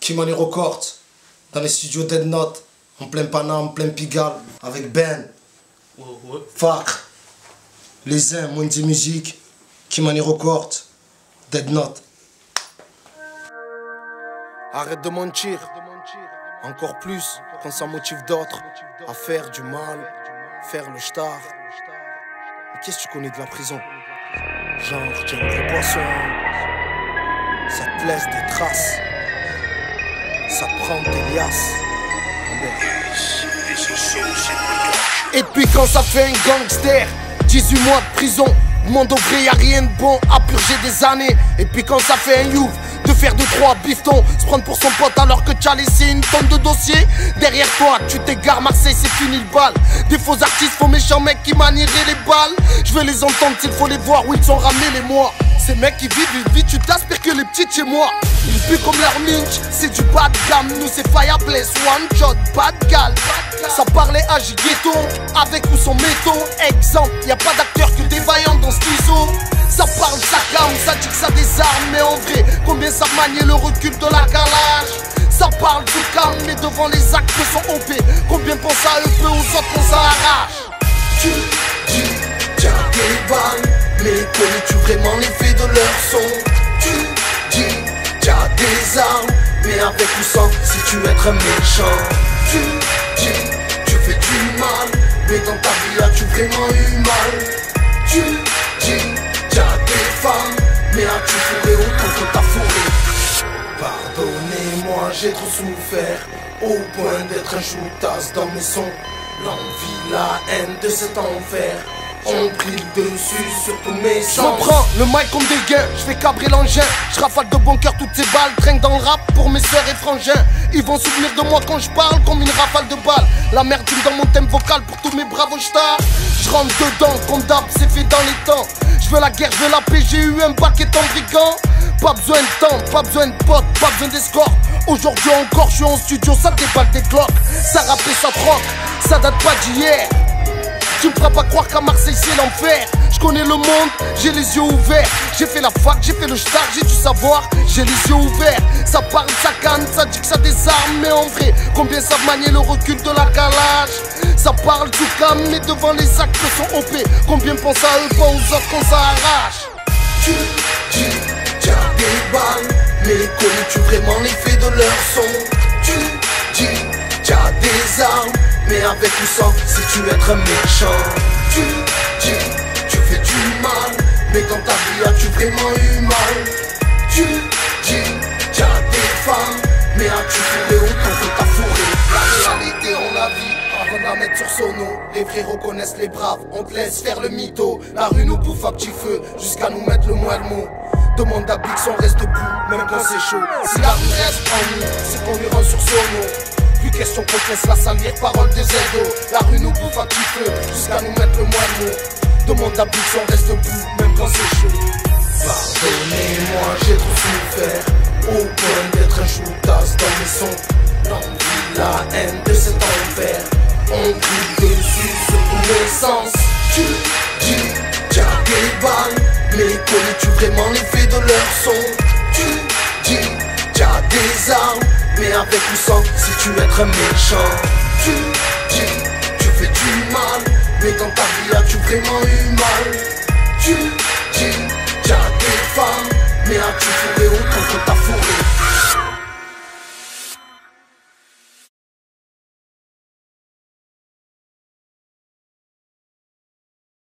Kimani Records, dans les studios Dead Note, en plein Paname, plein Pigalle, avec Ben, Fakr, Les Uns, Mondi Music, Kimani Records, Dead Note. Arrête de mentir, encore plus quand ça motive d'autres à faire du mal, faire le star. Mais qu'est-ce que tu connais de la prison? Genre, tiens, une vraie poisson, ça te laisse des traces, ça prend tes liasses. Et puis quand ça fait un gangster, 18 mois de prison, monde au vrai, y'a rien de bon à purger des années. Et puis quand ça fait un youth, de faire 2-3 bifetons, se prendre pour son pote alors que t'as laissé une tonne de dossiers derrière toi. Tu t'égares, Marseille c'est fini le bal. Des faux artistes, faux méchants mecs qui manieraient les balles. Je veux les entendre s'il faut les voir où ils sont ramenés les mois. Ces mecs qui vivent une vie, tu t'aspires que les petites chez moi. Ils puent comme leur minch, c'est du bas de gamme. Nous c'est Fireplace, one shot, bad gal. Ça parlait à Ghetto, avec ou sans métaux. Exemple, y a pas d'acteur que des vaillants dans ce ciseau. Ça parle, ça calme, ça dit que ça désarme. Mais en vrai, combien ça maniait le recul de la calage. Ça parle, tout calme, mais devant les actes sont OP. Combien pensent à eux, peu aux autres qu'on s'arrache. Tu dis, tiens des balles, mais connais-tu vraiment l'effet de leur son? Tu dis, t'as des armes, mais avec ou sans, si tu es un méchant. Tu dis, tu fais du mal, mais dans ta vie as-tu vraiment eu mal? Tu dis, t'as des femmes, mais as-tu fourré autant que t'as fourré? Pardonnez-moi, j'ai trop souffert, au point d'être un choutas dans mes sons. L'envie, la haine de cet enfer on pris le dessus sur tous mes sens. Je prends le mic comme des gains, je fais cabrer l'engin. Je rafale de bon cœur toutes ces balles, traîne dans le rap pour mes sœurs et frangins. Ils vont souvenir de moi quand je parle comme une rafale de balles. La merde dans mon thème vocal pour tous mes bravos stars. Je rentre dedans comme d'hab, c'est fait dans les temps. Je veux la guerre, je veux la paix, j'ai eu un bac étant brigand. Pas besoin de temps, pas besoin de potes, pas besoin d'escorte. Aujourd'hui encore, je suis en studio, ça déballe des cloques. Ça rappe et ça troque, ça date pas d'hier. Tu me feras pas croire qu'à Marseille c'est l'enfer. Je connais le monde, j'ai les yeux ouverts. J'ai fait la fac, j'ai fait le star, j'ai du savoir, j'ai les yeux ouverts. Ça parle, ça canne, ça dit que ça désarme. Mais en vrai, combien savent manier le recul de la calage? Ça parle, tout calme, mais devant les actes sont OP. Combien pensent à eux, pas aux autres qu'on s'arrache? Tu dis, tiens des balles, mais connais-tu vraiment l'effet de leur son? Tu dis, t'as des armes, mais avec ou sans, si tu es un méchant. Tu dis, tu fais du mal, mais dans ta vie as-tu vraiment eu mal? Tu dis, t'as des femmes, mais as-tu fourré autant que t'as fourré? La réalité on la vit, avant de la mettre sur sono. Les vrais reconnaissent les braves, on te laisse faire le mytho. La rue nous bouffe à petit feu, jusqu'à nous mettre le moelle-mot. Demande à Bix, on reste debout, même quand c'est chaud. Si la rue reste en nous, c'est qu'on lui rend sur sono. Plus question qu'on te laisse la salir, parole des aidos. La rue nous bouffe à petit feu, jusqu'à nous mettre le moelle-mot. Demande à Bix, on reste debout, même quand c'est chaud. Pardonnez-moi, j'ai trop souffert, au point d'être un choutas dans mes sons. L'envie, la haine de cet enfer, on brille dessus sur tous mes sens. Tu dis, t'as des balles, mais connais-tu vraiment l'effet de leur son? Tu dis, t'as des armes, mais avec ou sans, si tu es un méchant. Tu dis, tu fais du mal, mais dans ta vie as-tu vraiment eu mal? Tu dis, t'as des femmes, mais as-tu fourré autant que t'as fourré?